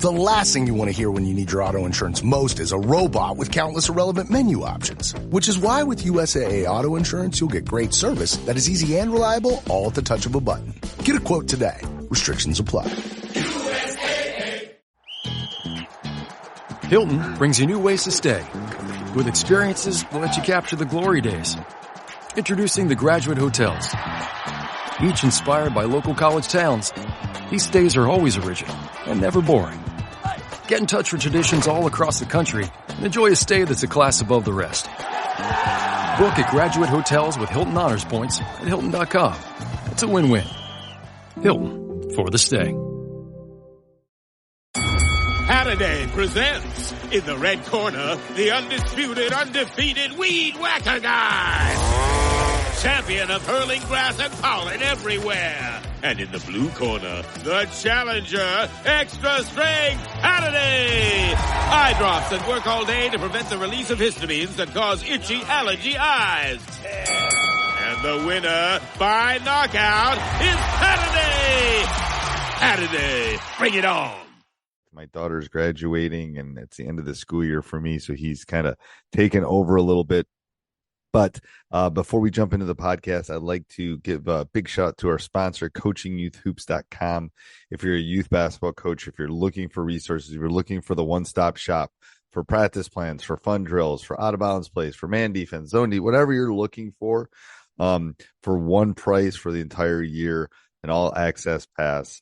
The last thing you want to hear when you need your auto insurance most is a robot with countless irrelevant menu options. Which is why with USAA Auto Insurance, you'll get great service that is easy and reliable, all at the touch of a button. Get a quote today. Restrictions apply. USAA. Hilton brings you new ways to stay. With experiences that let you capture the glory days. Introducing the Graduate Hotels. Each inspired by local college towns, these stays are always original and never boring. Get in touch with traditions all across the country and enjoy a stay that's a class above the rest. Book at Graduate Hotels with Hilton Honors Points at Hilton.com. It's a win-win. Hilton, for the stay. Halliday presents, in the red corner, the undisputed, undefeated Weed Whacker Guy. Champion of hurling grass and pollen everywhere. And in the blue corner, the challenger, extra strength Halliday. Eye drops that work all day to prevent the release of histamines that cause itchy allergy eyes. And the winner by knockout is Halliday. Halliday, bring it on. My daughter's graduating, and it's the end of the school year for me, so he's kind of taken over a little bit. But before we jump into the podcast, I'd like to give a big shout out to our sponsor, coachingyouthhoops.com. If you're a youth basketball coach, if you're looking for resources, if you're looking for the one-stop shop for practice plans, for fun drills, for out-of-bounds plays, for man defense, zone defense, whatever you're looking for one price for the entire year, an all-access pass.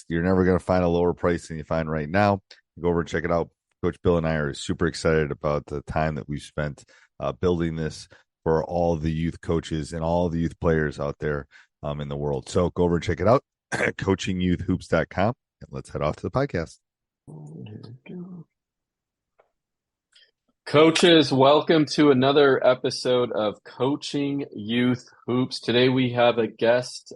You're never going to find a lower price than you find right now. Go over and check it out. Coach Bill and I are super excited about the time that we've spent building this for all the youth coaches and all the youth players out there in the world. So go over and check it out at coachingyouthhoops.com. And let's head off to the podcast. Here we go. Coaches, welcome to another episode of Coaching Youth Hoops. Today we have a guest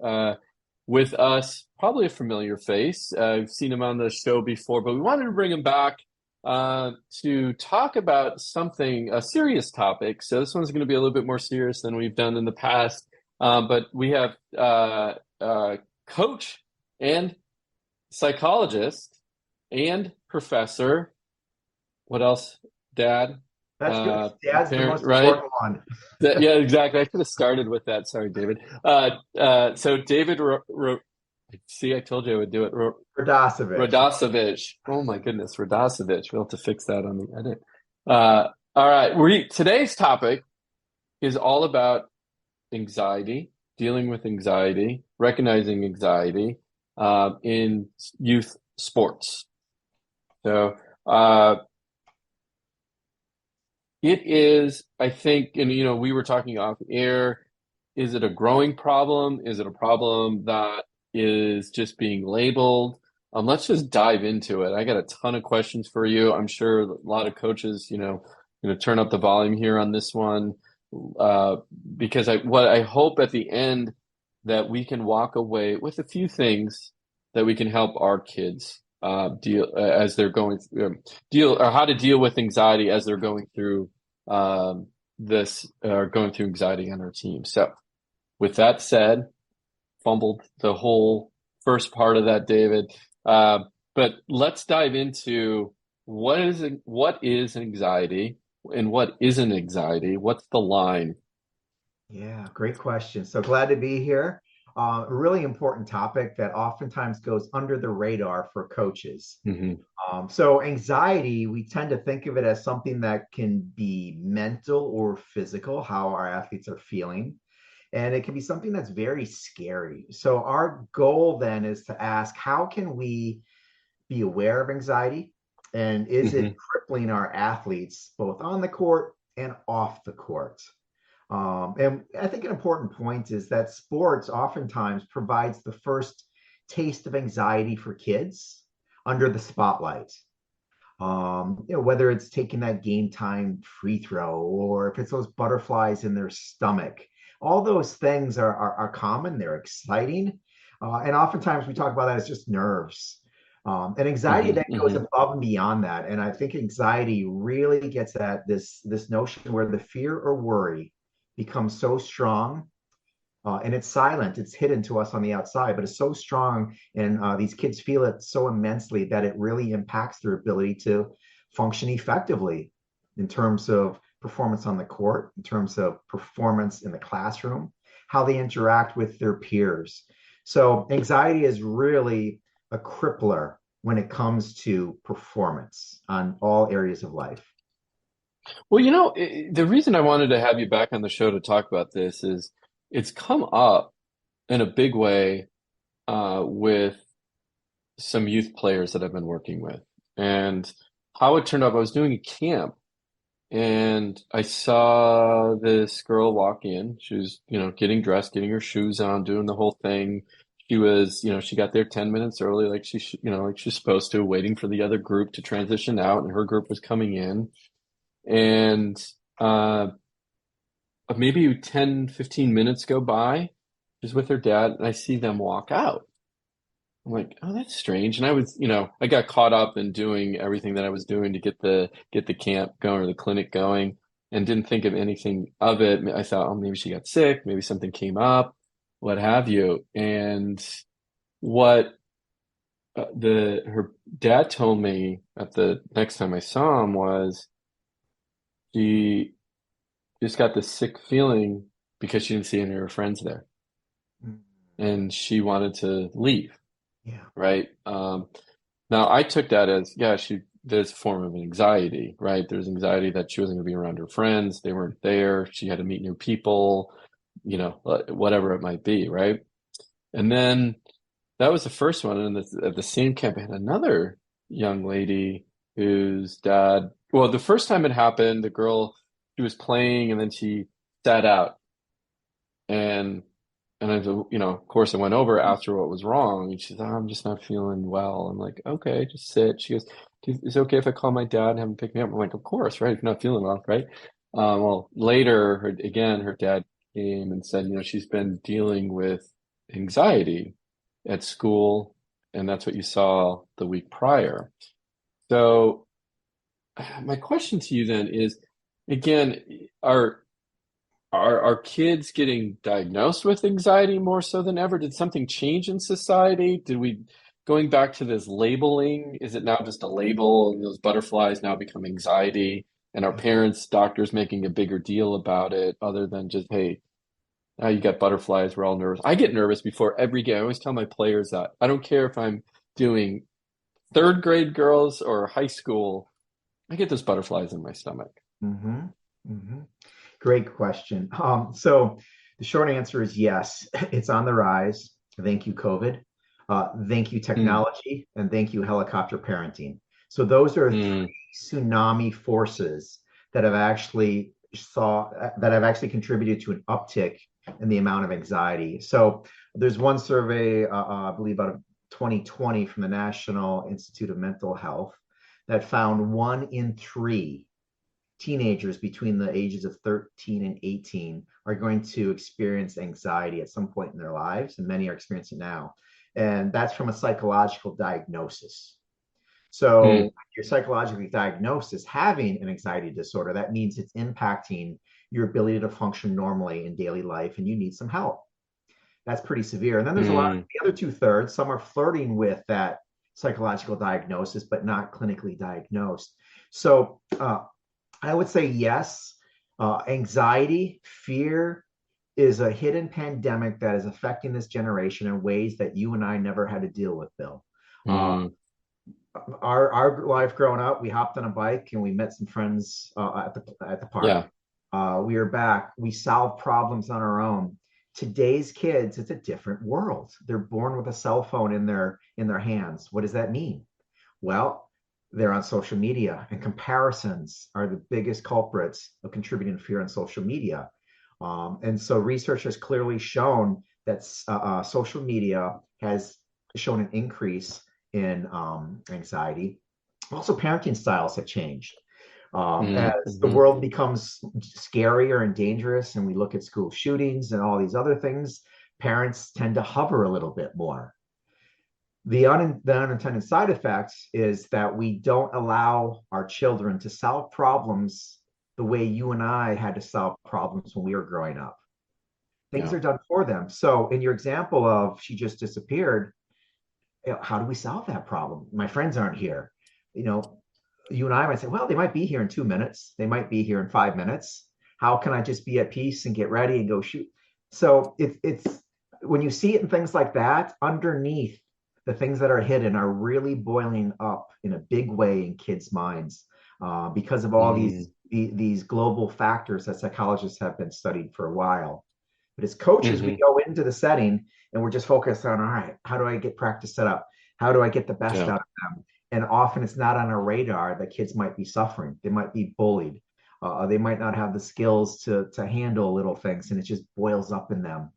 with us, probably a familiar face. I've seen him on the show before, but we wanted to bring him back to talk about a serious topic. So this one's going to be a little bit more serious than we've done in the past. But we have coach and psychologist and professor. What else, Dad? That's good. Dad's the most right? important one. Yeah, exactly. I could have started with that. Sorry, David. So David, see, I told you I would do it. Radosevich. Oh my goodness, Radosevich. We'll have to fix that on the edit. All right. Today's topic is all about anxiety, dealing with anxiety, recognizing anxiety in youth sports. So it is, I think, and we were talking off air. Is it a growing problem? Is it a problem that is just being labeled? Let's just dive into it. I got a ton of questions for you. I'm sure a lot of coaches, going to turn up the volume here on this one, because what I hope at the end that we can walk away with a few things that we can help our kids deal as they're going or how to deal with anxiety as they're going through going through anxiety on our team. So, with that said, fumbled the whole first part of that, David. But let's dive into what is anxiety and what isn't anxiety. What's the line? Yeah, great question. So glad to be here. A really important topic that oftentimes goes under the radar for coaches. Mm-hmm. So anxiety, we tend to think of it as something that can be mental or physical, how our athletes are feeling. And it can be something that's very scary. So our goal then is to ask, how can we be aware of anxiety? And is it crippling our athletes both on the court and off the court? And I think an important point is that sports oftentimes provides the first taste of anxiety for kids under the spotlight. Whether it's taking that game time free throw or if it's those butterflies in their stomach, all those things are common. They're exciting. And oftentimes we talk about that as just nerves. And anxiety then goes above and beyond that. And I think anxiety really gets at this notion where the fear or worry becomes so strong and it's silent, it's hidden to us on the outside, but it's so strong, and these kids feel it so immensely that it really impacts their ability to function effectively in terms of performance on the court, in terms of performance in the classroom, how they interact with their peers. So anxiety is really a crippler when it comes to performance on all areas of life. Well, the reason I wanted to have you back on the show to talk about this is it's come up in a big way with some youth players that I've been working with. And how it turned out, I was doing a camp and I saw this girl walk in. She was, getting dressed, getting her shoes on, doing the whole thing. She was, she got there 10 minutes early, like like she's supposed to, waiting for the other group to transition out, and her group was coming in. And maybe 10, 15 minutes go by. She's with her dad, and I see them walk out. I'm like, oh, that's strange. And I was, I got caught up in doing everything that I was doing to get the camp going or the clinic going, and didn't think of anything of it. I thought, oh, maybe she got sick, maybe something came up, what have you. And what her dad told me at the next time I saw him was she just got this sick feeling because she didn't see any of her friends there, and she wanted to leave. Yeah. Right. Now I took that as, there's a form of anxiety, right? There's anxiety that she wasn't going to be around her friends. They weren't there. She had to meet new people, whatever it might be. Right. And then that was the first one. And at the same camp, I had another young lady whose dad, well, the first time it happened, the girl, she was playing and then she sat out, and I, of course, I went over, asked her what was wrong, and she said, oh, I'm just not feeling well. I'm like, okay, just sit. She goes, is it okay if I call my dad and have him pick me up? I'm like, of course, right? If you're not feeling well, right? Well, later, her dad came and said, she's been dealing with anxiety at school, and that's what you saw the week prior. So my question to you then is, again, are kids getting diagnosed with anxiety more so than ever? Did something change in society? Going back to this labeling, is it now just a label and those butterflies now become anxiety? And our parents, doctors making a bigger deal about it other than just, hey, now you got butterflies, we're all nervous. I get nervous before every game. I always tell my players that. I don't care if I'm doing third grade girls or high school, I get those butterflies in my stomach. Mm-hmm. Mm-hmm. Great question. So the short answer is yes, it's on the rise. Thank you, COVID. Thank you, technology, and thank you, helicopter parenting. So those are three tsunami forces that have actually contributed to an uptick in the amount of anxiety. So there's one survey, I believe out of 2020 from the National Institute of Mental Health that found 1 in 3 teenagers between the ages of 13 and 18 are going to experience anxiety at some point in their lives, and many are experiencing it now. And that's from a psychological diagnosis. So you're psychologically diagnosed as having an anxiety disorder. That means it's impacting your ability to function normally in daily life, and you need some help. That's pretty severe. And then there's a lot of the other 2/3. Some are flirting with that psychological diagnosis, but not clinically diagnosed. So I would say yes. Anxiety, fear is a hidden pandemic that is affecting this generation in ways that you and I never had to deal with, Bill. Our life growing up, we hopped on a bike and we met some friends at the park. Yeah. We were back. We solved problems on our own. Today's kids, it's a different world. They're born with a cell phone in their hands. What does that mean? Well, they're on social media, and comparisons are the biggest culprits of contributing to fear on social media. And so research has clearly shown that social media has shown an increase in anxiety. Also, parenting styles have changed. As the world becomes scarier and dangerous, and we look at school shootings and all these other things, parents tend to hover a little bit more. The unintended side effects is that we don't allow our children to solve problems the way you and I had to solve problems when we were growing up. Things Yeah. are done for them. So in your example of she just disappeared, how do we solve that problem? My friends aren't here. You know, you and I might say, well, they might be here in 2 minutes. They might be here in 5 minutes. How can I just be at peace and get ready and go shoot? So it's when you see it in things like that, underneath the things that are hidden are really boiling up in a big way in kids' minds because of all Mm. these global factors that psychologists have been studied for a while. But as coaches, we Hmm. go into the setting and we're just focused on, all right, how do I get practice set up? How do I get the best Yeah. out of them? And often it's not on our radar that kids might be suffering. They might be bullied. They might not have the skills to handle little things, and it just boils up in them.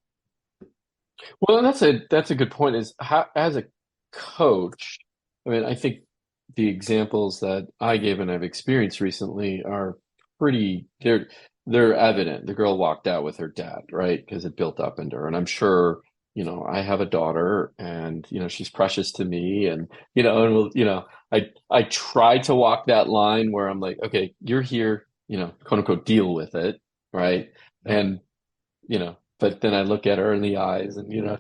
Well, that's a good point. Is how as a coach, I mean, I think the examples that I gave and I've experienced recently are pretty they're evident. The girl walked out with her dad, right? Because it built up into her. And I'm sure, I have a daughter and, she's precious to me and, I try to walk that line where I'm like, okay, you're here, quote unquote, deal with it, right? And but then I look at her in the eyes and,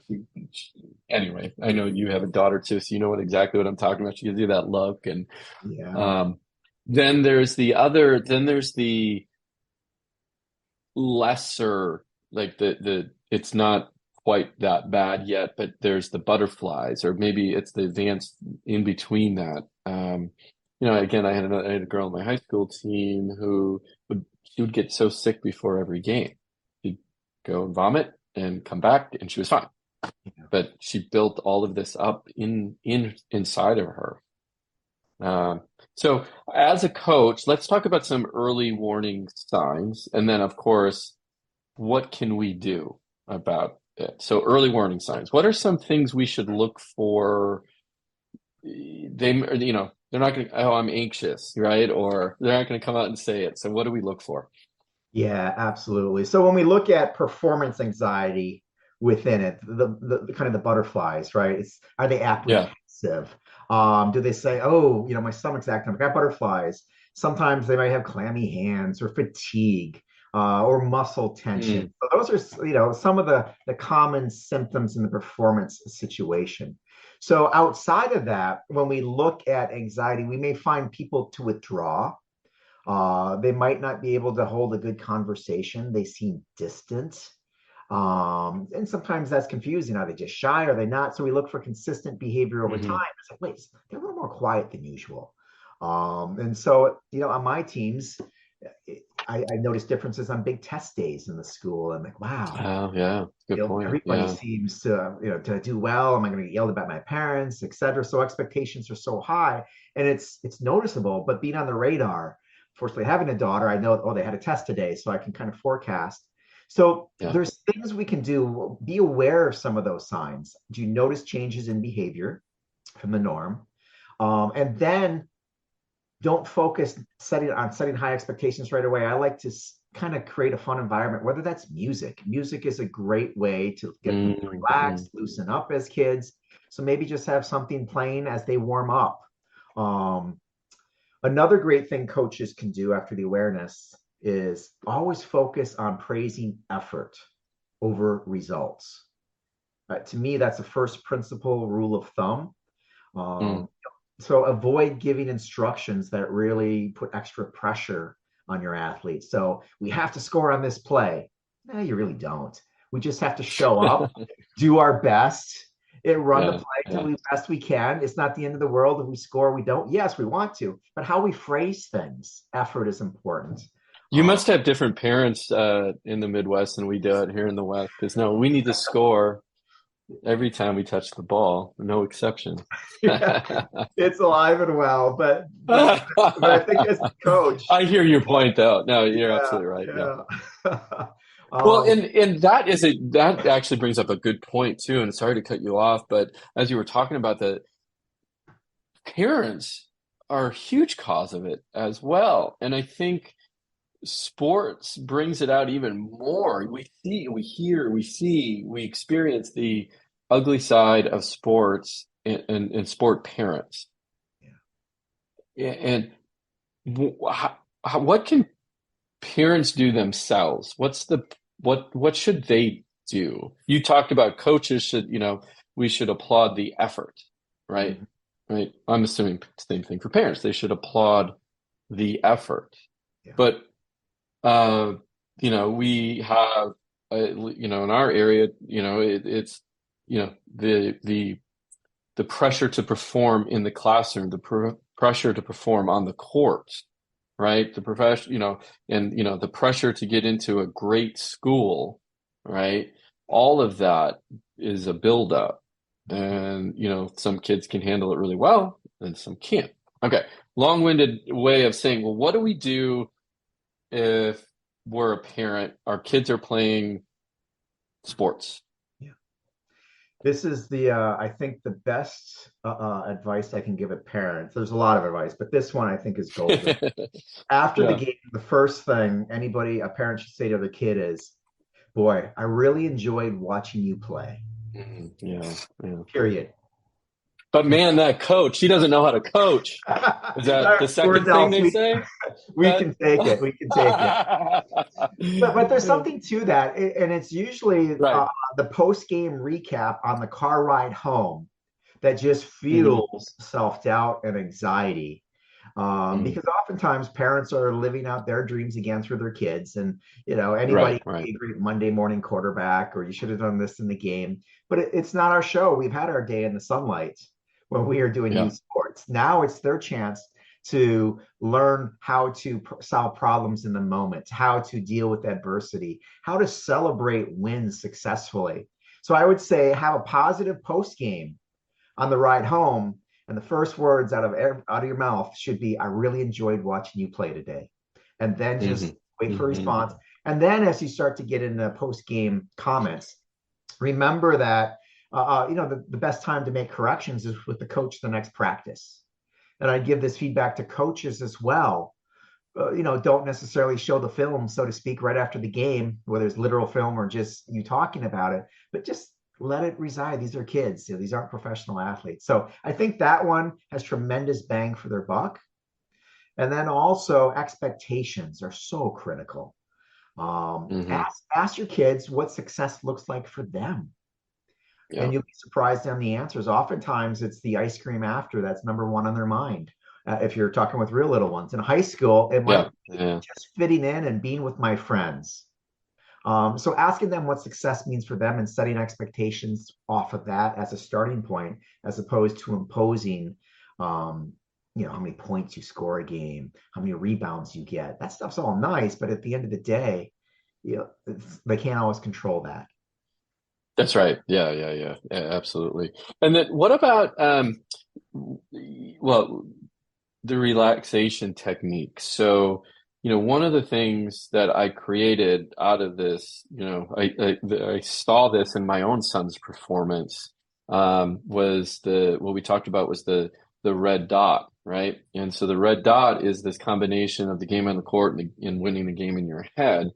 anyway, I know you have a daughter too, so you know exactly what I'm talking about. She gives you that look. And Yeah. um, then there's the lesser, like it's not quite that bad yet, but there's the butterflies, or maybe it's the advanced in between that. Again, I had a girl on my high school team she would get so sick before every game. She'd go and vomit and come back and she was fine. But she built all of this up inside of her. So as a coach, let's talk about some early warning signs. And then, of course, what can we do about it? So early warning signs. What are some things we should look for? They're not going to, oh, I'm anxious, right? Or they're not going to come out and say it. So what do we look for? Yeah, absolutely. So when we look at performance anxiety within it, the kind of the butterflies, right? Are they Yeah. apprehensive? Do they say, oh, my stomach's acting up, I got butterflies? Sometimes they might have clammy hands or fatigue or muscle tension. Mm, So those are, some of the common symptoms in the performance situation. So outside of that, when we look at anxiety, we may find people to withdraw. They might not be able to hold a good conversation. They seem distant. And sometimes that's confusing. Are they just shy? Are they not? So we look for consistent behavior over time. hmm It's like, wait, they're a little more quiet than usual. And so, on my teams, I noticed differences on big test days in the school. I'm like, wow, Oh, yeah. Good point. everybody Yeah. seems to do well. Am I going to get yelled at by my parents, et cetera? So expectations are so high, and it's noticeable. But being on the radar, fortunately, having a daughter, I know, oh, they had a test today, so I can kind of forecast. So Yeah. there's things we can do. Be aware of some of those signs. Do you notice changes in behavior from the norm? And then don't focus setting high expectations right away. I like to kind of create a fun environment, whether that's music. Music is a great way to get them to Mm-hmm. relax, loosen up as kids. So maybe just have something playing as they warm up. Um, Another great thing coaches can do after the awareness is always focus on praising effort over results. To me, that's the first principle rule of thumb. Mm. Um, so avoid giving instructions that really put extra pressure on your athletes. So we have to score on this play. No, you really don't. We just have to show up, do our best, and run the Yeah. play to Yeah. the best we can. It's not the end of the world if we score, we don't. Yes, we want to, but how we phrase things, effort is important. You must have different parents in the Midwest than we do out here in the West. Because no, we need to score every time we touch the ball, no exception. Yeah, it's alive and well, but I think as a coach, I hear your point, though. No, you're yeah, absolutely right. Yeah. yeah. Well, um, and that actually brings up a good point too. And sorry to cut you off, but as you were talking about, the parents are a huge cause of it as well. And I think sports brings it out even more. We see, we hear, we see, we experience the ugly side of sports and sport parents. And what can parents do themselves? What should they do. You talked about coaches should, we should applaud the effort, right? Right. I'm assuming same thing for parents. They should applaud the effort. Yeah. But, we have, in our area, it's, the pressure to perform in the classroom, the pressure to perform on the court, right? The profession, the pressure to get into a great school, right? All of that is a buildup. And, some kids can handle it really well and some can't. Okay. Long-winded way of saying, well, what do we do if we're a parent, our kids are playing sports? Yeah. This is I think the best advice I can give a parent. There's a lot of advice, but this one I think is golden. After the game, the first thing a parent should say to their kid is, boy, I really enjoyed watching you play. Yeah. Period. But man, that coach, he doesn't know how to coach. Is that the second thing they say? We can take it. We can take it. But there's something to that. And it's usually the post-game recap on the car ride home that just fuels self-doubt and anxiety. Because oftentimes parents are living out their dreams again through their kids, and anybody can be a great Monday morning quarterback, or you should have done this in the game, but it's not our show. We've had our day in the sunlight when we are doing youth sports. Now it's their chance to learn how to solve problems in the moment, how to deal with adversity, how to celebrate wins successfully. So I would say have a positive post game on the ride home. And the first words out of your mouth should be, I really enjoyed watching you play today. And then just wait for a response. And then as you start to get into post-game comments, remember that, the best time to make corrections is with the coach the next practice. And I give this feedback to coaches as well. Don't necessarily show the film, so to speak, right after the game, whether it's literal film or just you talking about it, but just let it reside. These are kids. These aren't professional athletes. So I think that one has tremendous bang for their buck. And then also expectations are so critical. Ask your kids what success looks like for them. Yeah. And you'll be surprised on the answers. Oftentimes it's the ice cream after that's number one on their mind. If you're talking with real little ones in high school, it might be just fitting in and being with my friends. So asking them what success means for them and setting expectations off of that as a starting point, as opposed to imposing, how many points you score a game, how many rebounds you get. That stuff's all nice, but at the end of the day, they can't always control that. That's right. Yeah, absolutely. And then what about, the relaxation technique? So, one of the things that I created out of this, I saw this in my own son's performance, was what we talked about was the red dot, right? And so the red dot is this combination of the game on the court and winning the game in your head.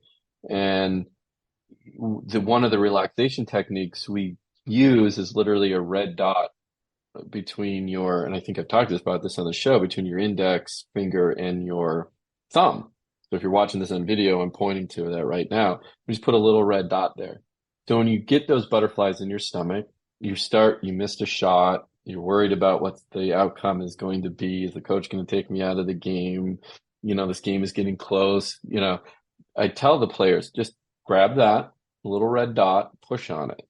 And one of the relaxation techniques we use is literally a red dot between and I think I've talked about this on the show, between your index finger and your thumb. So if you're watching this on video, I'm pointing to that right now. We just put a little red dot there. So when you get those butterflies in your stomach, you missed a shot, you're worried about what the outcome is going to be. Is the coach going to take me out of the game? This game is getting close. I tell the players, just grab that little red dot, push on it.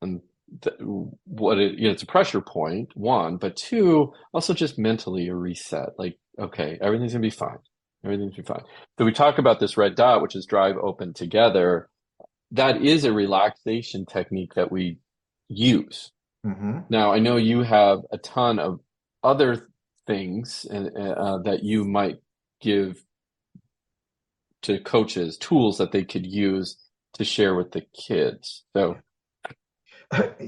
And it's a pressure point, one, but two, also just mentally a reset. Like, okay, everything's gonna be fine. Everything's gonna be fine. So we talk about this red dot, which is drive open together. That is a relaxation technique that we use. Now, I know you have a ton of other things that you might give to coaches, tools that they could use to share with the kids. So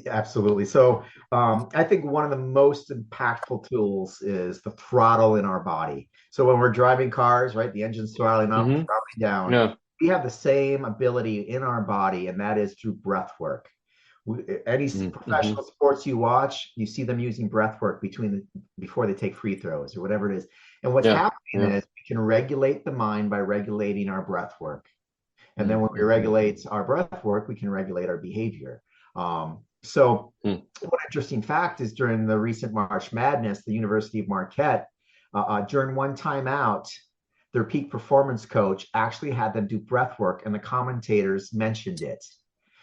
absolutely. So I think one of the most impactful tools is the throttle in our body. So when we're driving cars, right, the engine's throttling up, throttling down. We have the same ability in our body, and that is through breath work. Any professional sports you watch, you see them using breath work before they take free throws or whatever it is. And what's happening is we can regulate the mind by regulating our breath work. And then when we regulate our breath work, we can regulate our behavior. So one interesting fact is during the recent March Madness, the University of Marquette, during one timeout, their peak performance coach actually had them do breath work, and the commentators mentioned it.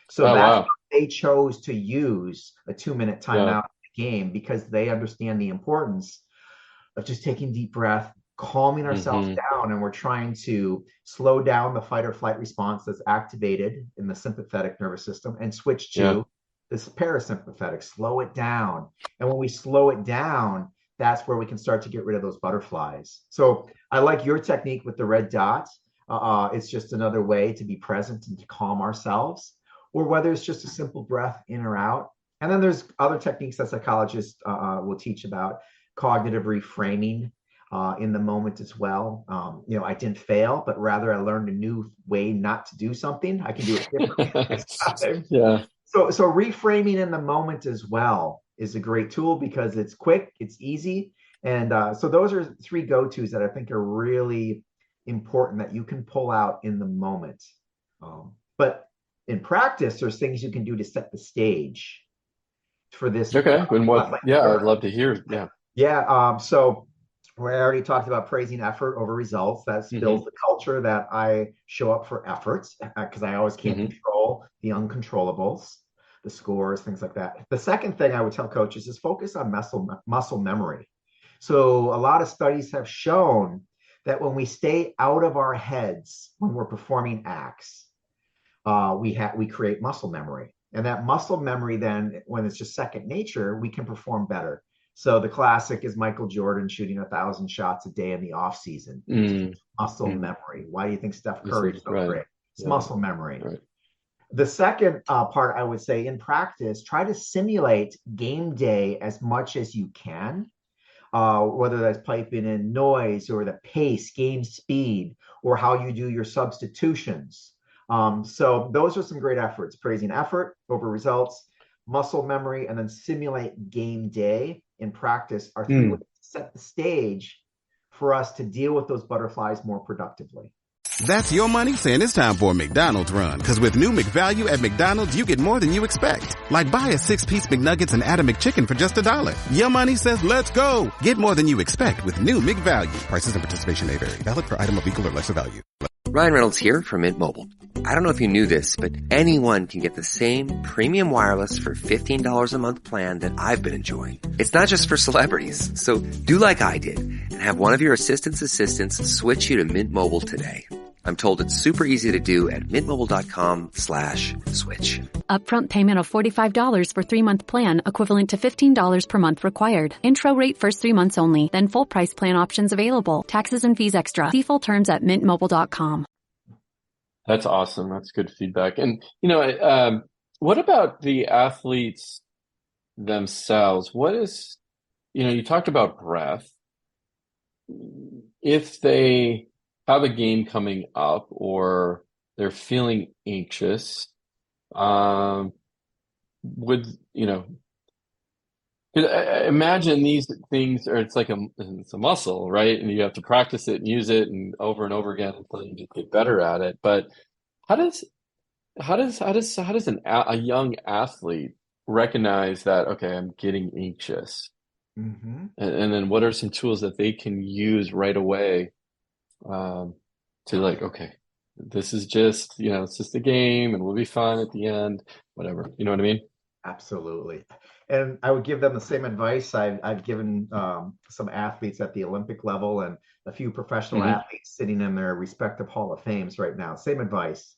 So that's why they chose to use a 2-minute timeout in the game, because they understand the importance of just taking deep breath, calming ourselves down, and we're trying to slow down the fight or flight response that's activated in the sympathetic nervous system and switch to this parasympathetic, slow it down. And when we slow it down, that's where we can start to get rid of those butterflies. So I like your technique with the red dot. It's just another way to be present and to calm ourselves, or whether it's just a simple breath in or out. And then there's other techniques that psychologists will teach about cognitive reframing in the moment as well. I didn't fail, but rather I learned a new way not to do something. I can do it differently next time. So reframing in the moment as well is a great tool, because it's quick, it's easy. And so those are 3 go-tos that I think are really important that you can pull out in the moment. But in practice, there's things you can do to set the stage for this. Okay. And I'd love to hear. So we already talked about praising effort over results. That builds the culture that I show up for efforts, because I always can't control the uncontrollables, the scores, things like that. The second thing I would tell coaches is focus on muscle memory. So a lot of studies have shown that when we stay out of our heads when we're performing acts, we create muscle memory. And that muscle memory, then, when it's just second nature, we can perform better. So the classic is Michael Jordan shooting 1,000 shots a day in the off season. Muscle memory. Why do you think Steph Curry is so great? It's muscle memory. The second part, I would say, in practice, try to simulate game day as much as you can, whether that's piping in noise or the pace, game speed, or how you do your substitutions. So those are some great efforts: praising effort over results, muscle memory, and then simulate game day in practice are 3 ways to set the stage for us to deal with those butterflies more productively. That's your money saying it's time for a McDonald's run. Because with new McValue at McDonald's, you get more than you expect. Like buy a 6-piece McNuggets and add a McChicken for just $1. Your money says let's go. Get more than you expect with new McValue. Prices and participation may vary. Valid per item of equal or lesser value. Ryan Reynolds here from Mint Mobile. I don't know if you knew this, but anyone can get the same premium wireless for $15 a month plan that I've been enjoying. It's not just for celebrities. So do like I did and have one of your assistants switch you to Mint Mobile today. I'm told it's super easy to do at mintmobile.com/switch. Upfront payment of $45 for 3-month plan, equivalent to $15 per month required. Intro rate first 3 months only, then full price plan options available. Taxes and fees extra. See full terms at mintmobile.com. That's awesome. That's good feedback. And, what about the athletes themselves? What is, you talked about breath. If they have a game coming up or they're feeling anxious, imagine these things are, it's a muscle, right? And you have to practice it and use it and over again until you just get better at it. But how does a young athlete recognize that, okay, I'm getting anxious? And then what are some tools that they can use right away to okay, this is just, it's just a game and we'll be fine at the end, whatever. You know what I mean? Absolutely. And I would give them the same advice I've given some athletes at the Olympic level and a few professional athletes sitting in their respective Hall of Fames right now. Same advice.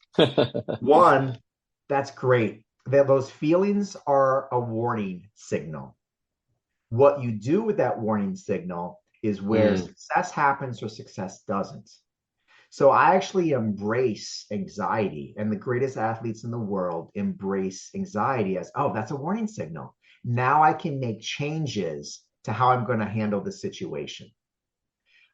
One, that's great. Those feelings are a warning signal. What you do with that warning signal is where success happens or success doesn't. So I actually embrace anxiety, and the greatest athletes in the world embrace anxiety as, oh, that's a warning signal. Now I can make changes to how I'm going to handle the situation.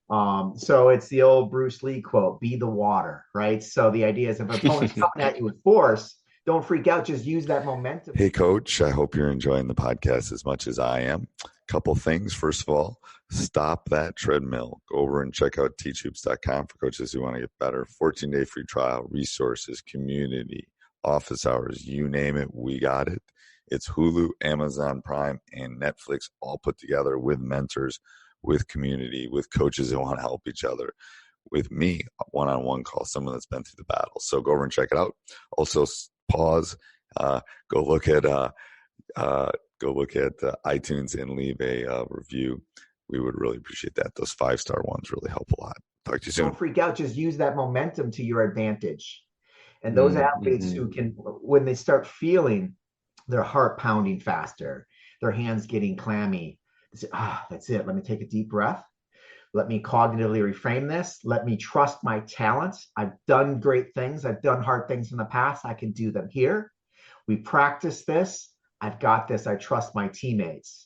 So it's the old Bruce Lee quote, be the water, right? So the idea is if an opponent's coming at you with force, Don't freak out. Just use that momentum. Hey, Coach, I hope you're enjoying the podcast as much as I am. Couple things. First of all, stop that treadmill. Go over and check out teachhoops.com for coaches who want to get better. 14-day free trial, resources, community, office hours, you name it, we got it. It's Hulu, Amazon Prime, and Netflix all put together with mentors, with community, with coaches that want to help each other, with me, one-on-one call, someone that's been through the battle. So go over and check it out. Also, pause, go look at iTunes and leave a review. We would really appreciate that. Those 5-star ones really help a lot. Talk to you soon. Don't freak out. Just use that momentum to your advantage. And those athletes who can, when they start feeling their heart pounding faster, their hands getting clammy, they say, that's it. Let me take a deep breath. Let me cognitively reframe this. Let me trust my talents. I've done great things. I've done hard things in the past. I can do them here. We practice this. I've got this. I trust my teammates.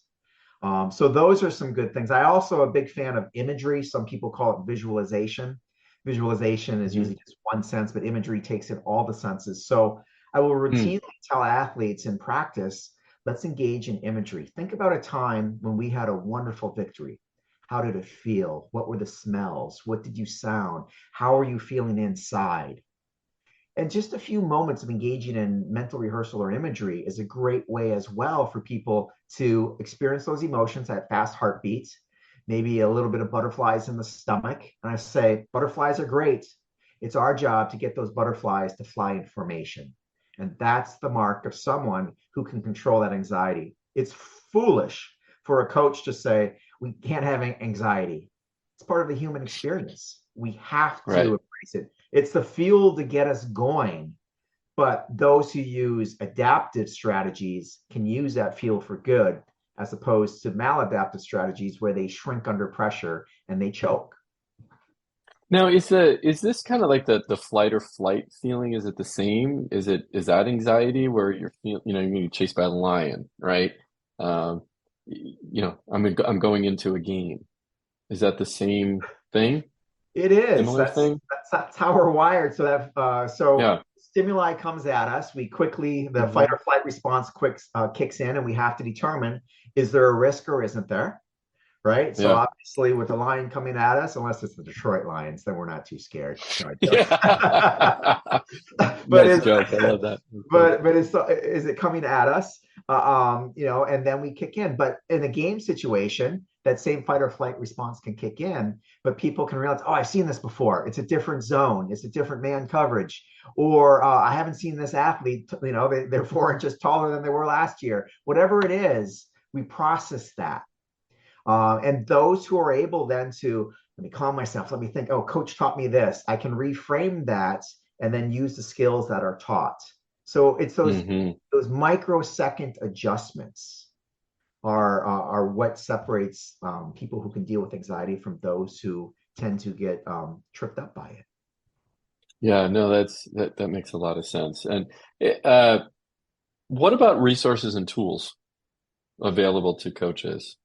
So those are some good things. I also am a big fan of imagery. Some people call it visualization. Visualization is usually just one sense, but imagery takes in all the senses. So I will routinely tell athletes in practice, let's engage in imagery. Think about a time when we had a wonderful victory. How did it feel? What were the smells? What did you sound? How are you feeling inside? And just a few moments of engaging in mental rehearsal or imagery is a great way as well for people to experience those emotions at fast heartbeats, maybe a little bit of butterflies in the stomach. And I say, butterflies are great. It's our job to get those butterflies to fly in formation. And that's the mark of someone who can control that anxiety. It's foolish for a coach to say, we can't have anxiety. It's part of the human experience. We have to embrace it. It's the fuel to get us going. But those who use adaptive strategies can use that fuel for good, as opposed to maladaptive strategies where they shrink under pressure and they choke. Now, is this kind of like the flight or flight feeling? Is it the same? Is that anxiety where you're you're getting chased by a lion, right? I'm going into a game. Is that the same thing? It is. Similar thing? That's how we're wired. So stimuli comes at us. We quickly, the fight or flight response kicks in, and we have to determine, is there a risk or isn't there? Right. So obviously with the lion coming at us, unless it's the Detroit Lions, then we're not too scared. No, but nice joke. I love that. But is it coming at us? And then we kick in. But in a game situation, that same fight or flight response can kick in, but people can realize, I've seen this before. It's a different zone. It's a different man coverage. Or I haven't seen this athlete, they're 4 inches taller than they were last year. Whatever it is, we process that. And those who are able then to, let me calm myself, let me think, coach taught me this. I can reframe that and then use the skills that are taught. So it's those microsecond adjustments are what separates people who can deal with anxiety from those who tend to get tripped up by it. Yeah, no, that makes a lot of sense. And what about resources and tools available to coaches?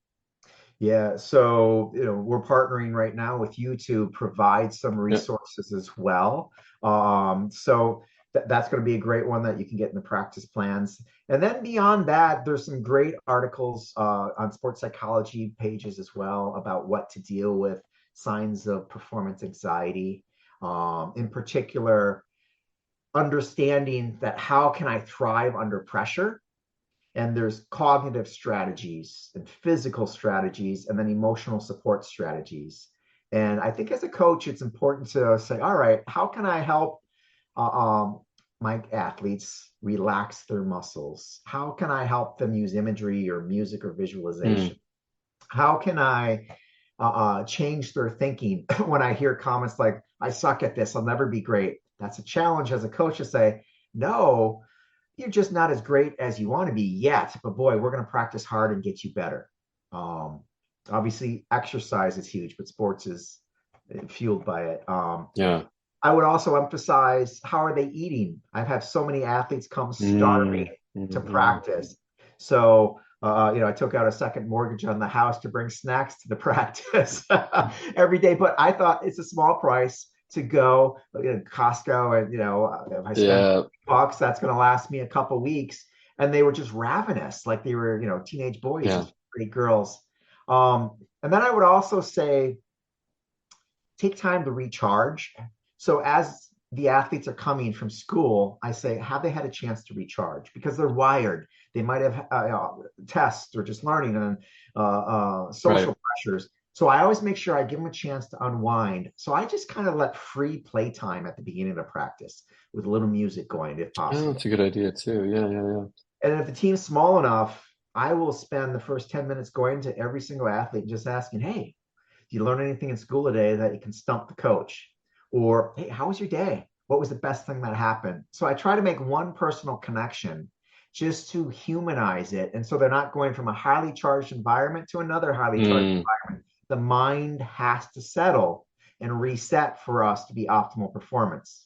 Yeah, so we're partnering right now with you to provide some resources as well. So that's going to be a great one that you can get in the practice plans. And then beyond that, there's some great articles on sports psychology pages as well about what to deal with signs of performance anxiety. In particular, understanding that how can I thrive under pressure? And there's cognitive strategies and physical strategies and then emotional support strategies. And I think as a coach, it's important to say, all right, how can I help my athletes relax their muscles? How can I help them use imagery or music or visualization? How can I change their thinking when I hear comments like, I suck at this, I'll never be great? That's a challenge as a coach to say, no, you're just not as great as you want to be yet, but boy, we're going to practice hard and get you better. Obviously, exercise is huge, but sports is fueled by it. I would also emphasize, how are they eating? I've had so many athletes come starving to practice. So, I took out a second mortgage on the house to bring snacks to the practice every day, but I thought it's a small price to go, Costco, and if I spend $50, that's going to last me a couple weeks. And they were just ravenous, like they were, teenage boys, just great girls. And then I would also say, take time to recharge. So as the athletes are coming from school, I say, have they had a chance to recharge? Because they're wired. They might have tests or just learning and social pressures. So I always make sure I give them a chance to unwind. So I just kind of let free play time at the beginning of practice with a little music going, if possible. Oh, that's a good idea too. Yeah. And if the team's small enough, I will spend the first 10 minutes going to every single athlete and just asking, hey, did you learn anything in school today that you can stump the coach? Or, hey, how was your day? What was the best thing that happened? So I try to make one personal connection just to humanize it. And so they're not going from a highly charged environment to another highly charged environment. The mind has to settle and reset for us to be optimal performance.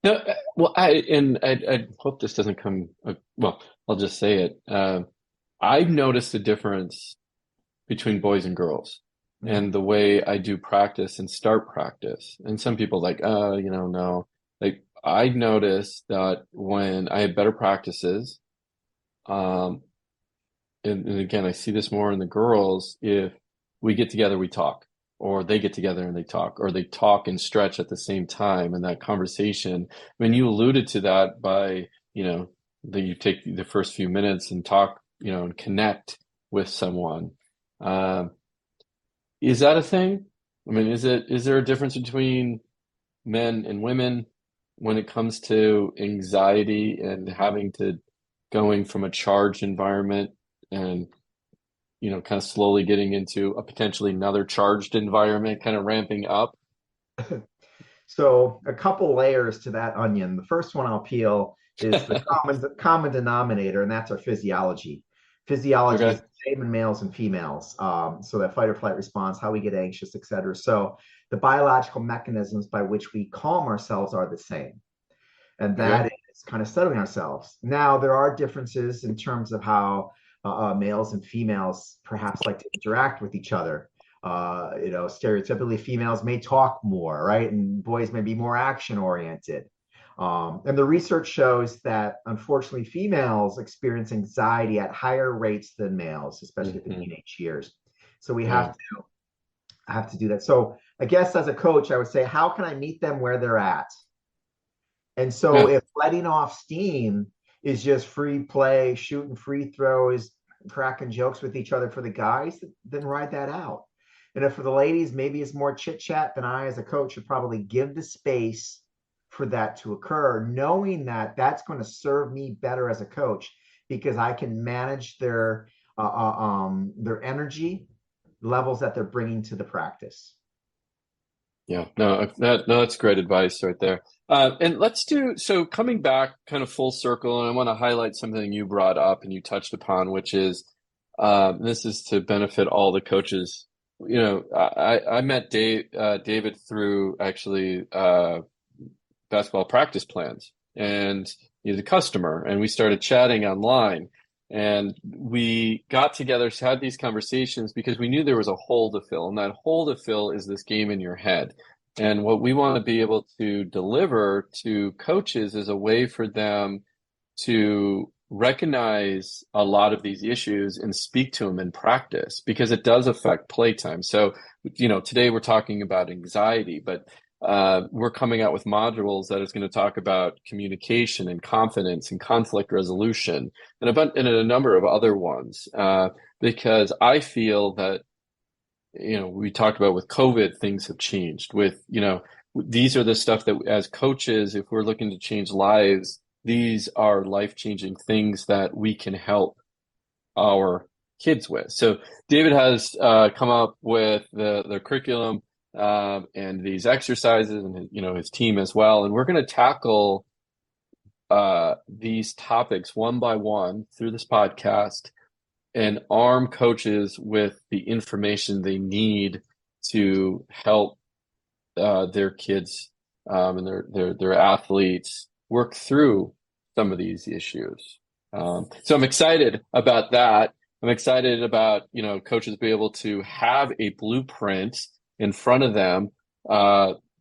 No, well, I hope this doesn't come. Well, I'll just say it. I've noticed a difference between boys and girls and the way I do practice and start practice. And some people like, no. Like I noticed that when I have better practices, and again, I see this more in the girls. If we get together, we talk, or they get together and they talk, or they talk and stretch at the same time. And that conversation, I mean, you alluded to that by, that you take the first few minutes and talk, and connect with someone. Is that a thing? I mean, is there a difference between men and women when it comes to anxiety and going from a charged environment and kind of slowly getting into a potentially another charged environment, kind of ramping up? So a couple layers to that onion. The first one I'll peel is the common denominator, and that's our physiology. Physiology is the same in males and females. So that fight or flight response, how we get anxious, et cetera. So the biological mechanisms by which we calm ourselves are the same. And that is kind of settling ourselves. Now, there are differences in terms of how males and females perhaps like to interact with each other. Stereotypically, females may talk more, right? And boys may be more action oriented. And the research shows that, unfortunately, females experience anxiety at higher rates than males, especially at the teenage years. So we have to do that. So I guess as a coach, I would say, how can I meet them where they're at? And so if letting off steam is just free play, shooting free throws, cracking jokes with each other for the guys, then ride that out. And if for the ladies, maybe it's more chit chat, then I, as a coach, should probably give the space for that to occur, knowing that that's going to serve me better as a coach because I can manage their energy levels that they're bringing to the practice. Yeah, that's great advice right there. And so coming back kind of full circle, and I want to highlight something you brought up and you touched upon, which is this is to benefit all the coaches. I met David through actually basketball practice plans, and he's a customer, and we started chatting online, and we got together, had these conversations because we knew there was a hole to fill, and that hole to fill is this game in your head. And what we want to be able to deliver to coaches is a way for them to recognize a lot of these issues and speak to them in practice, because it does affect playtime. So, today we're talking about anxiety, but we're coming out with modules that is going to talk about communication and confidence and conflict resolution and a number of other ones, because I feel that, we talked about with COVID, things have changed with, these are the stuff that as coaches, if we're looking to change lives, these are life-changing things that we can help our kids with. So David has come up with the curriculum and these exercises, and his team as well. And we're going to tackle these topics one by one through this podcast and arm coaches with the information they need to help their kids and their athletes work through some of these issues. So I'm excited about that. I'm excited about, coaches be able to have a blueprint in front of them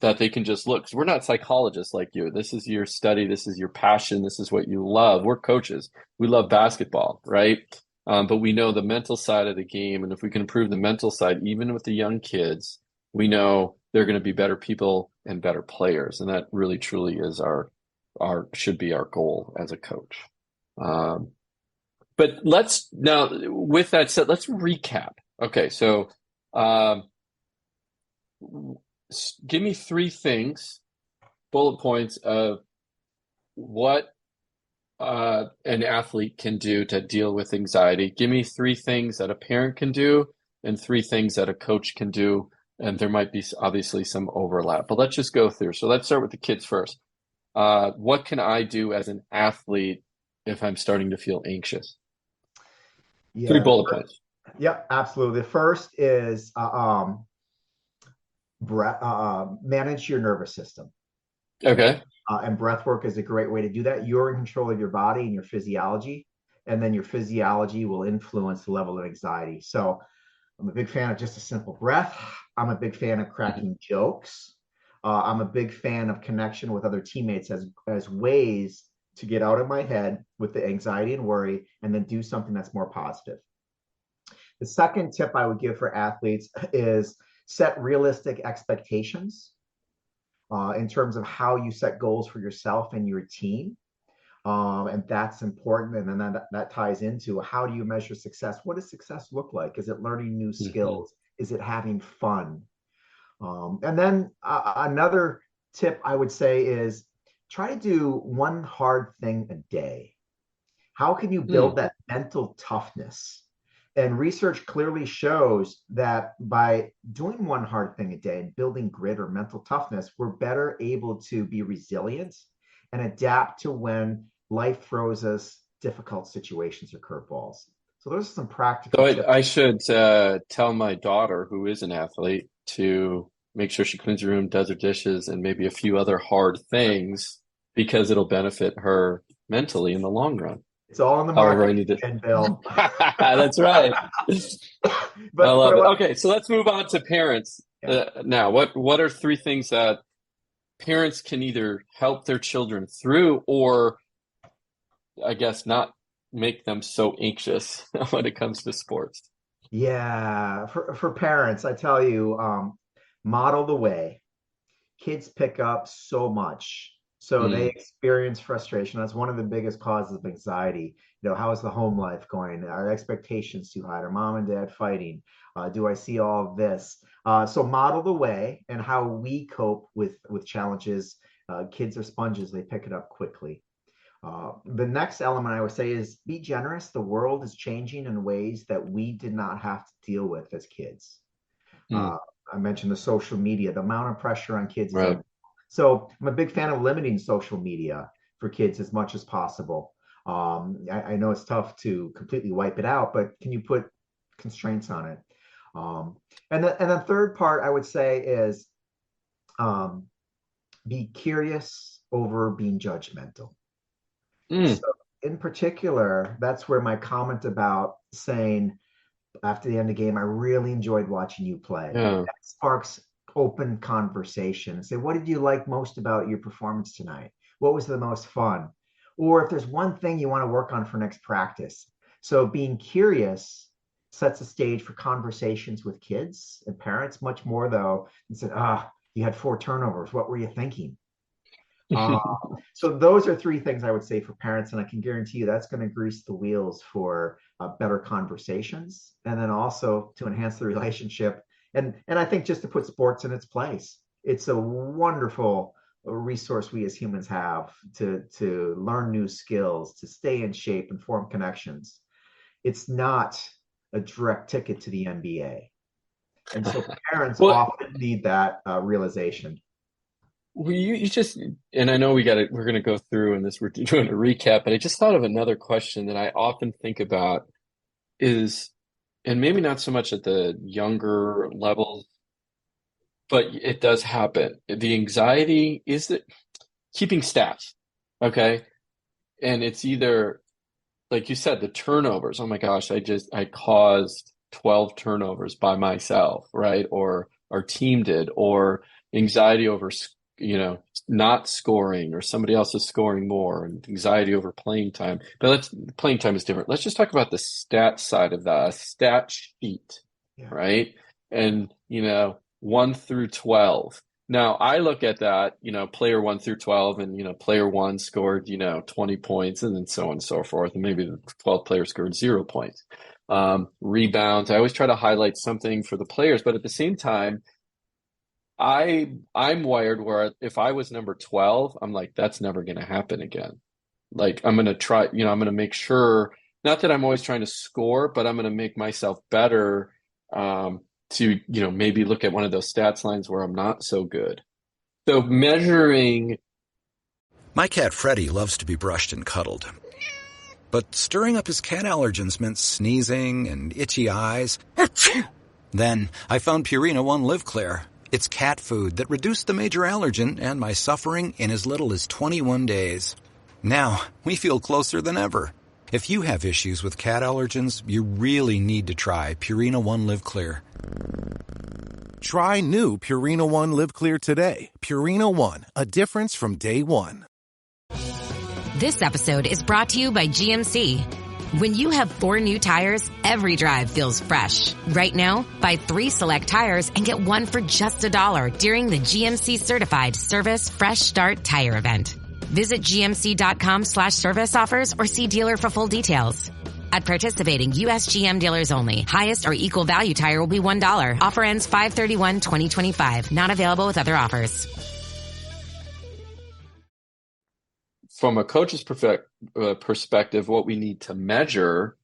that they can just look. 'Cause we're not psychologists like you. This is your study. This is your passion. This is what you love. We're coaches. We love basketball, right? But we know the mental side of the game. And if we can improve the mental side, even with the young kids, we know they're going to be better people and better players. And that really, truly is should be our goal as a coach. But now, with that said, let's recap. Okay, so give me 3 things, bullet points of what an athlete can do to deal with anxiety. Give me 3 things that a parent can do and 3 things that a coach can do. And there might be obviously some overlap, but let's just go through. So let's start with the kids first. What can I do as an athlete if I'm starting to feel anxious? 3 bullet points. Yep, absolutely. The first is manage your nervous system. Okay. And breath work is a great way to do that. You're in control of your body and your physiology, and then your physiology will influence the level of anxiety. So I'm a big fan of just a simple breath. I'm a big fan of cracking jokes. I'm a big fan of connection with other teammates as ways to get out of my head with the anxiety and worry, and then do something that's more positive. The second tip I would give for athletes is set realistic expectations in terms of how you set goals for yourself and your team. And that's important. And then that ties into, how do you measure success? What does success look like? Is it learning new skills? Is it having fun? And then another tip I would say is try to do one hard thing a day. How can you build that mental toughness? And research clearly shows that by doing one hard thing a day and building grit or mental toughness, we're better able to be resilient and adapt to when life throws us difficult situations or curveballs. So those are some practical tips. I should tell my daughter, who is an athlete, to make sure she cleans her room, does her dishes, and maybe a few other hard things, because it'll benefit her mentally in the long run. It's all in the marketing, Bill. That's right. But I love it. Okay, so let's move on to parents now. What are 3 things that parents can either help their children through, or I guess not make them so anxious when it comes to sports? Yeah, for parents, I tell you, model the way. Kids pick up so much. So they experience frustration. That's one of the biggest causes of anxiety. How is the home life going? Are expectations too high? Are mom and dad fighting? Do I see all of this? So model the way and how we cope with challenges. Kids are sponges. They pick it up quickly. The next element I would say is be generous. The world is changing in ways that we did not have to deal with as kids. I mentioned the social media, the amount of pressure on kids. Right. So I'm a big fan of limiting social media for kids as much as possible. I know it's tough to completely wipe it out, but can you put constraints on it? And the third part I would say is be curious over being judgmental. So in particular, that's where my comment about saying after the end of the game, I really enjoyed watching you play. That sparks open conversation and say, what did you like most about your performance tonight? What was the most fun? Or if there's one thing you want to work on for next practice. So being curious sets a stage for conversations with kids and parents, much more though than said, you had 4 turnovers. What were you thinking? So those are 3 things I would say for parents, and I can guarantee you that's going to grease the wheels for better conversations, and then also to enhance the relationship. And I think just to put sports in its place, it's a wonderful resource we as humans have to learn new skills, to stay in shape and form connections. It's not a direct ticket to the NBA. And so parents often need that realization. Well, you just, and I know we're going to go through in this, we're doing a recap, but I just thought of another question that I often think about is, and maybe not so much at the younger levels, but it does happen. The anxiety is keeping stats, okay? And it's either, like you said, the turnovers. Oh my gosh, I caused 12 turnovers by myself, right? Or our team did, or anxiety over, not scoring, or somebody else is scoring more, and anxiety over playing time. But playing time is different. Let's just talk about the stat side of the stat sheet, right? And, 1 through 12. Now, I look at that, player 1 through 12, and, player 1 scored, 20 points, and then so on and so forth. And maybe the 12th player scored 0 points. Rebounds. I always try to highlight something for the players, but at the same time, I'm wired where if I was number 12, I'm like, that's never going to happen again. Like, I'm going to try, I'm going to make sure, not that I'm always trying to score, but I'm going to make myself better, to, maybe look at one of those stats lines where I'm not so good. So measuring. My cat Freddie loves to be brushed and cuddled. But stirring up his cat allergens meant sneezing and itchy eyes. Then I found Purina One Live Clear. It's cat food that reduced the major allergen and my suffering in as little as 21 days. Now, we feel closer than ever. If you have issues with cat allergens, you really need to try Purina One Live Clear. Try new Purina One Live Clear today. Purina One, a difference from day one. This episode is brought to you by GMC. When you have 4 new tires, every drive feels fresh. Right now, buy 3 select tires and get 1 for just $1 during the GMC Certified Service Fresh Start Tire Event. Visit gmc.com/service offers or see dealer for full details. At participating U.S. GM dealers only. Highest or equal value tire will be $1. Offer ends 5/31/2025. Not available with other offers. From a coach's perspective, what we need to measure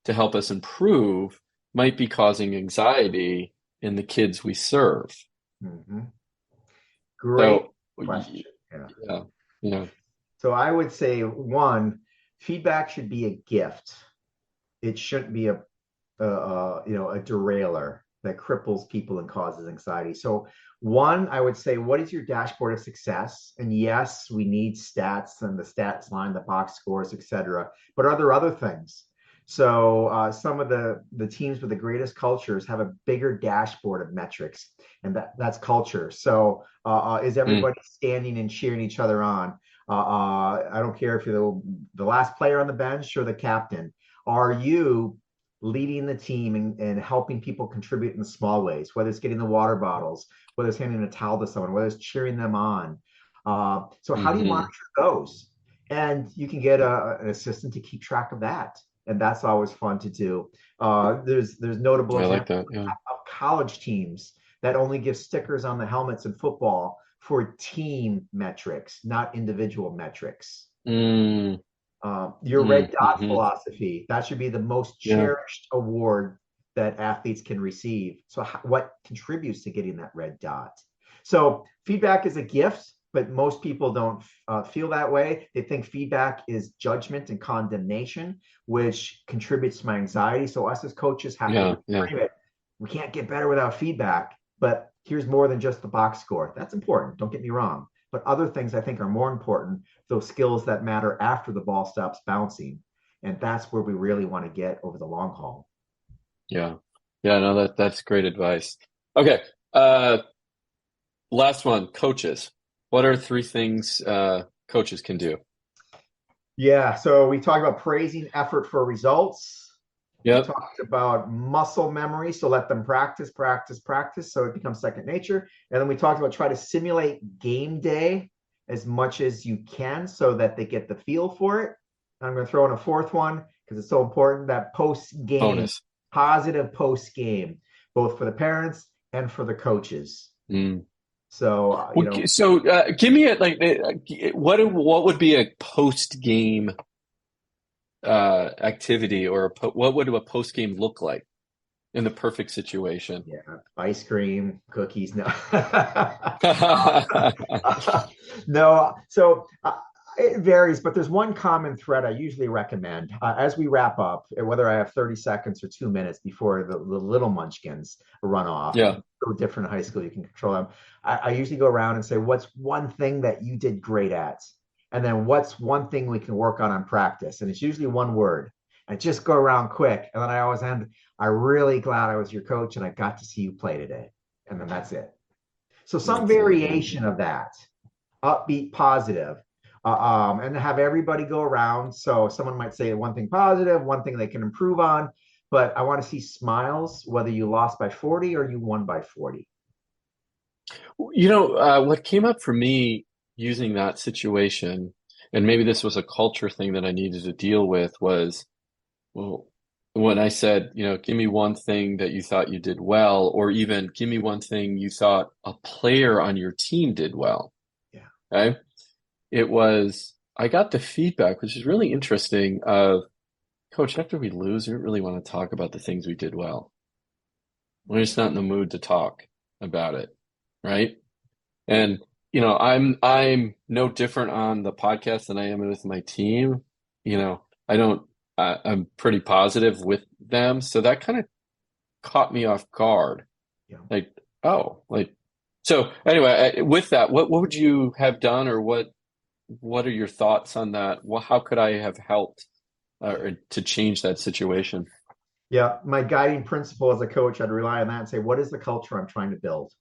to help us improve might be causing anxiety in the kids we serve. Mm-hmm. Great question. Yeah. So I would say, 1, feedback should be a gift. It shouldn't be a derailer that cripples people and causes anxiety. So 1, I would say, what is your dashboard of success? And yes, we need stats and the stats line, the box scores, etc. But are there other things? So some of the teams with the greatest cultures have a bigger dashboard of metrics, and that's culture. So is everybody standing and cheering each other on? I don't care if you're the last player on the bench or the captain. Are you leading the team and helping people contribute in small ways, whether it's getting the water bottles, whether it's handing a towel to someone, whether it's cheering them on? So how do you monitor those? And you can get an assistant to keep track of that. And that's always fun to do. There's notable examples of college teams that only give stickers on the helmets in football for team metrics, not individual metrics. Your red dot philosophy, that should be the most cherished award that athletes can receive. So what contributes to getting that red dot? So feedback is a gift, but most people don't feel that way. They think feedback is judgment and condemnation, which contributes to my anxiety. So us as coaches have to frame it. We can't get better without feedback, but here's more than just the box score. That's important, don't get me wrong. But other things I think are more important, those skills that matter after the ball stops bouncing. And that's where we really want to get over the long haul. Yeah. No, that's great advice. Okay. Last one, coaches. What are 3 things coaches can do? Yeah. So we talked about praising effort for results. Yep. We talked about muscle memory. So let them practice, so it becomes second nature. And then we talked about try to simulate game day as much as you can so that they get the feel for it. And I'm going to throw in a 4th one because it's so important, that post-game, bonus. Positive post-game, both for the parents and for the coaches. So, give me what would be a post-game activity, or what would a post-game look like in the perfect situation? Yeah, ice cream, cookies. No, no. So it varies, but there's one common thread I usually recommend as we wrap up, whether I have 30 seconds or 2 minutes before the little munchkins run off. Yeah. So different in high school, you can control them. I usually go around and say, what's one thing that you did great at? And then what's one thing we can work on practice? And it's usually one word. I just go around quick. And then I always end, I'm really glad I was your coach and I got to see you play today. And then that's it. So some variation of that, upbeat, positive, and have everybody go around. So someone might say one thing positive, one thing they can improve on, but I want to see smiles, whether you lost by 40 or you won by 40. What came up for me using that situation, and maybe this was a culture thing that I needed to deal with, was, well, when I said, give me one thing that you thought you did well, or even give me one thing you thought a player on your team did well. Yeah. Okay. I got the feedback, which is really interesting, of, Coach, after we lose, we don't really want to talk about the things we did well. We're just not in the mood to talk about it. Right. And, I'm no different on the podcast than I am with my team. I'm pretty positive with them. So that kind of caught me off guard. Yeah. So anyway, with that, what would you have done, or what are your thoughts on that? How could I have helped to change that situation? Yeah. My guiding principle as a coach, I'd rely on that and say, what is the culture I'm trying to build?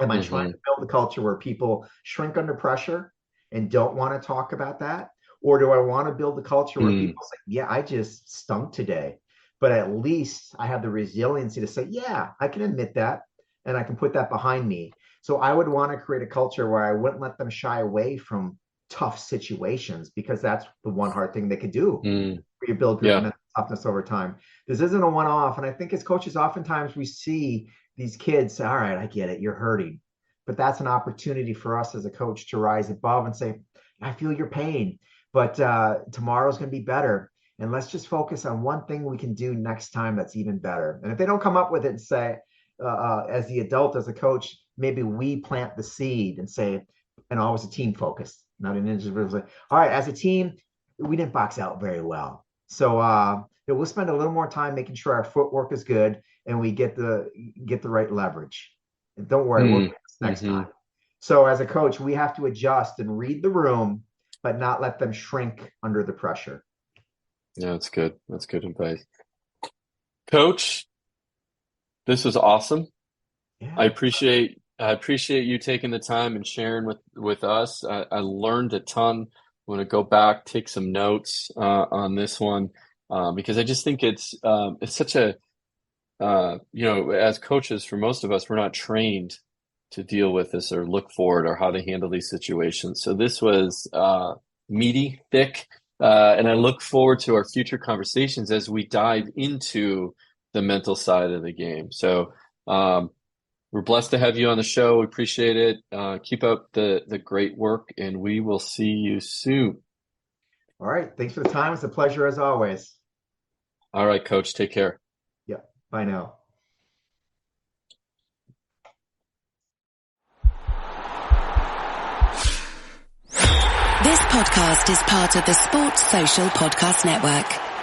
Am I trying to build a culture where people shrink under pressure and don't want to talk about that? Or do I want to build a culture where people say, yeah, I just stunk today, but at least I have the resiliency to say, yeah, I can admit that and I can put that behind me. So I would want to create a culture where I wouldn't let them shy away from tough situations, because that's the one hard thing they could do. Where you build mental toughness over time. This isn't a one-off. And I think as coaches, oftentimes we see these kids say, all right, I get it, you're hurting. But that's an opportunity for us as a coach to rise above and say, I feel your pain, but tomorrow's going to be better. And let's just focus on one thing we can do next time that's even better. And if they don't come up with it and say, as the adult, as a coach, maybe we plant the seed and say, and always a team focus, not an individual. Like, all right, as a team, we didn't box out very well. So we'll spend a little more time making sure our footwork is good and we get the right leverage. And don't worry, we'll get this next time. So as a coach, we have to adjust and read the room, but not let them shrink under the pressure. Yeah, that's good. That's good advice. Coach, this was awesome. Yeah. I appreciate you taking the time and sharing with us. I learned a ton. I'm going to go back, take some notes on this one, because I just think it's such a, as coaches, for most of us, we're not trained to deal with this or look for it or how to handle these situations. So this was meaty, thick, and I look forward to our future conversations as we dive into the mental side of the game. So we're blessed to have you on the show. We appreciate it. Keep up the great work, and we will see you soon. All right. Thanks for the time. It's a pleasure as always. All right, Coach. Take care. Yeah. Bye now. This podcast is part of the Sports Social Podcast Network.